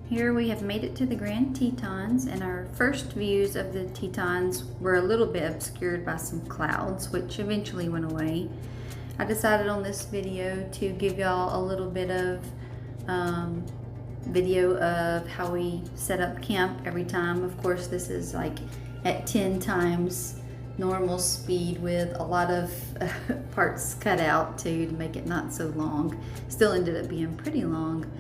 Here we have made it to the Grand Tetons, and our first views of the Tetons were a little bit obscured by some clouds, which eventually went away. I decided on this video to give y'all a little bit of video of how we set up camp every time. Of course, this is like at 10 times normal speed with a lot of parts cut out to make it not so long. Still ended up being pretty long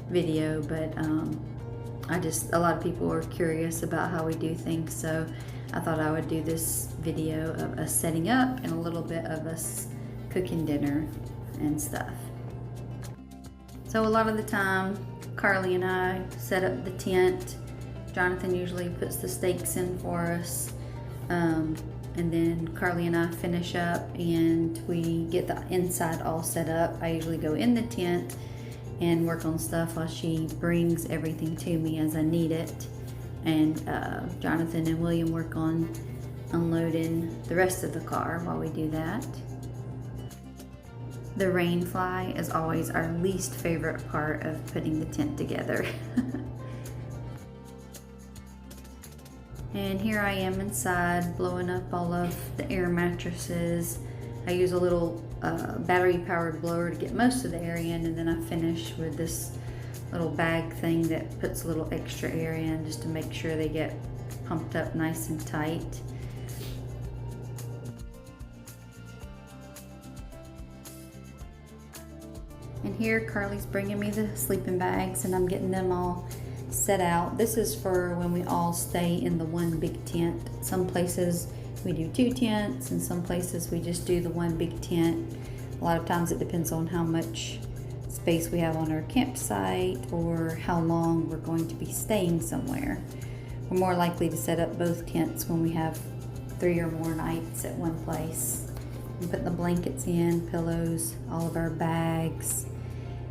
video, but a lot of people were curious about how we do things, so I thought I would do this video of us setting up and a little bit of us cooking dinner and stuff. So a lot of the time Carly and I set up the tent. Jonathan usually puts the stakes in for us, and then Carly and I finish up and we get the inside all set up. I usually go in the tent and work on stuff while she brings everything to me as I need it, and Jonathan and William work on unloading the rest of the car while we do that. The rain fly is always our least favorite part of putting the tent together. And here I am inside blowing up all of the air mattresses. I use a little battery powered blower to get most of the air in, and then I finish with this little bag thing that puts a little extra air in just to make sure they get pumped up nice and tight. And here Carly's bringing me the sleeping bags and I'm getting them all set out. This is for when we all stay in the one big tent. Some places we do 2 tents, and some places we just do the one big tent. A lot of times it depends on how much space we have on our campsite or how long we're going to be staying somewhere. We're more likely to set up both tents when we have 3 or more nights at one place. We put the blankets in, pillows, all of our bags,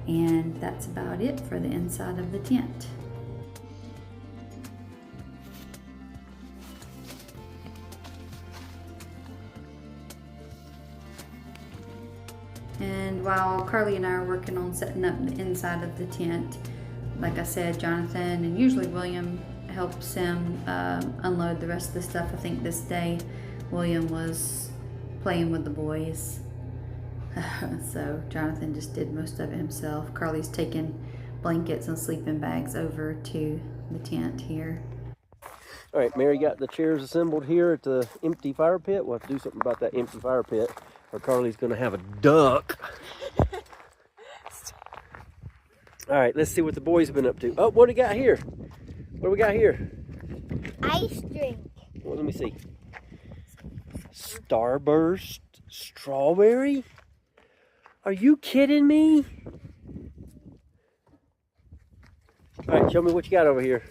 and that's about it for the inside of the tent. And while Carly and I are working on setting up the inside of the tent, like I said, Jonathan and usually William helps him unload the rest of the stuff. I think this day William was playing with the boys. So Jonathan just did most of it himself. Carly's taking blankets and sleeping bags over to the tent here. All right, Mary got the chairs assembled here at the empty fire pit. We'll have to do something about that empty fire pit, or Carly's gonna have a duck. All right, let's see what the boys have been up to. Oh, what do we got here? What do we got here? Ice drink. Well, let me see. Starburst strawberry? Are you kidding me? All right, show me what you got over here.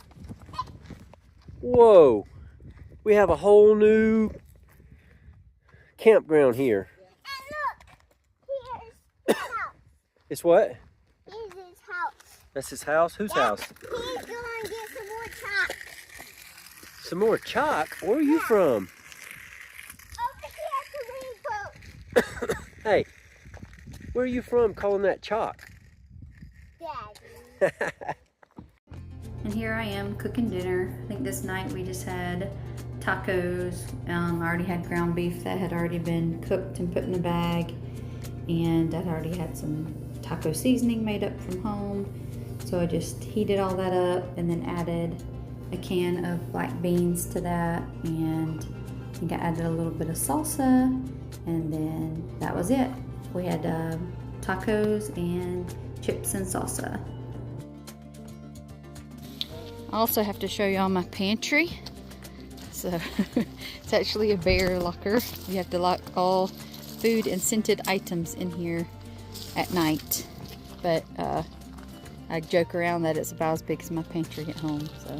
Whoa, we have a whole new campground here. And look, here's his house. It's what? Here's his house. That's his house? Whose house? He's going to get some more chalk. Some more chalk? Where are you from? Over here at the rainbow. Hey, where are you from calling that chalk? Daddy. And here I am cooking dinner. I think this night we just had tacos. I already had ground beef that had already been cooked and put in a bag, and I'd already had some taco seasoning made up from home. So I just heated all that up and then added a can of black beans to that, and I think I added a little bit of salsa, and then that was it. We had tacos and chips and salsa. I also have to show y'all my pantry. So it's actually a bear locker. You have to lock all food and scented items in here at night. But I joke around that it's about as big as my pantry at home. So.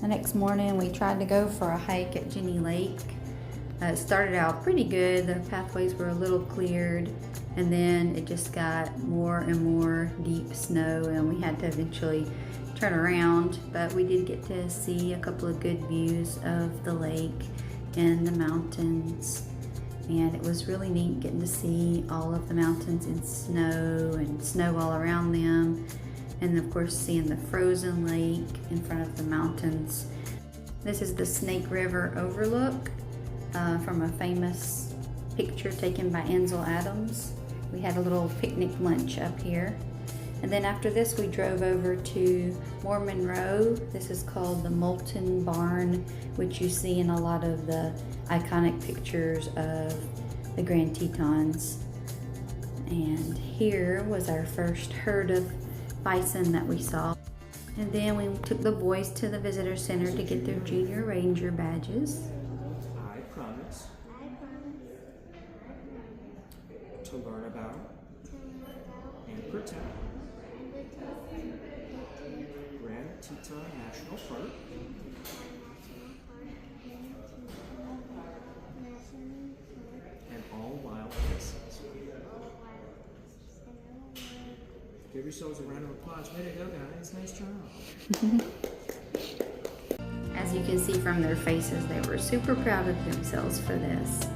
The next morning we tried to go for a hike at Jenny Lake. It started out pretty good. The pathways were a little cleared, and then it just got more and more deep snow, and we had to eventually turn around, but we did get to see a couple of good views of the lake and the mountains. And it was really neat getting to see all of the mountains in snow and snow all around them. And of course seeing the frozen lake in front of the mountains. This is the Snake River overlook from a famous picture taken by Ansel Adams. We had a little picnic lunch up here. And then after this we drove over to More Monroe. This is called the Molten Barn, which you see in a lot of the iconic pictures of the Grand Tetons. And here was our first herd of bison that we saw. And then we took the boys to the visitor center to get their junior ranger badges. I promise to learn about and protect Grand Teton National Park and all wild places. Give yourselves a round of applause. Way to go, guys. Nice job. As you can see from their faces, they were super proud of themselves for this.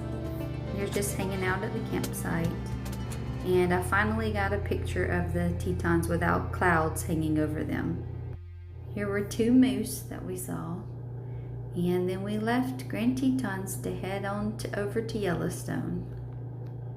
They're just hanging out at the campsite. And I finally got a picture of the Tetons without clouds hanging over them. Here were 2 moose that we saw. And then we left Grand Tetons to head on over to Yellowstone.